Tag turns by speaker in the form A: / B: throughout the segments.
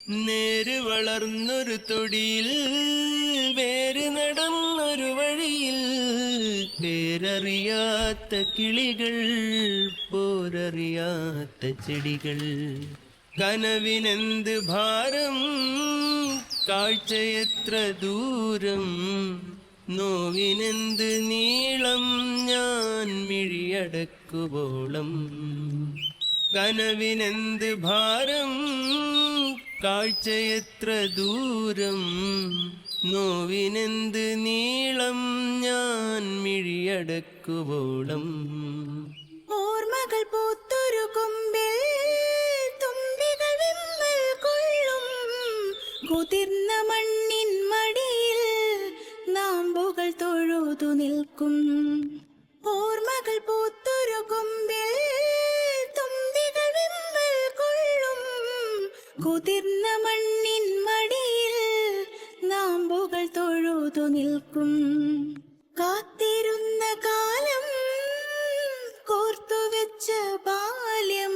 A: നേര് വളർന്നൊരു തൊടിയിൽ വേര് നടന്നൊരു വഴിയിൽ പേരറിയാത്ത കിളികൾ പോരറിയാത്ത ചെടികൾ. കനവിനെന്ത് ഭാരം കാഴ്ചയെത്ര ദൂരം, നോവിനെന്ത് നീളം ഞാൻ മിഴിയടക്കുവോളം. കനവിനെന്ത് ഭാരം കാഴ്ചയെത്ര ദൂരം, നോവിനെന്ത് നീളം ഞാൻ മിഴിയടക്കുവോളം.
B: ഓർമ്മകൾ പൂത്തൊരു കൊമ്പിൽ തുമ്പികൾ വിമ്മൽ കൊള്ളും, കുതിർന്ന മണ്ണിൻ മടിയിൽ നാമ്പുകൾ തൊഴുതു നിൽക്കും. ഓർമ്മകൾ പൂത്തൊരു കൊമ്പിൽ തുമ്പികൾ വിമ്മൽ കൊള്ളും, കുതിർന്ന മണ്ണിൻ മടിയിൽ നാമ്പുകൾ തൊഴുതു നിൽക്കും. കാത്തിരുന്ന കാലം കോർത്തുവെച്ച ബാല്യം,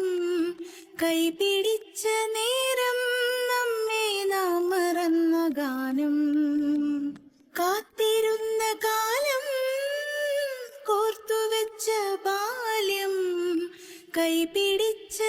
B: കൈപിടിച്ച നേരം നമ്മെ നാം മറന്ന ഗാനം. കാത്തിരുന്ന കാലം കോർത്തുവെച്ച ബാല്യം, കൈപിടിച്ച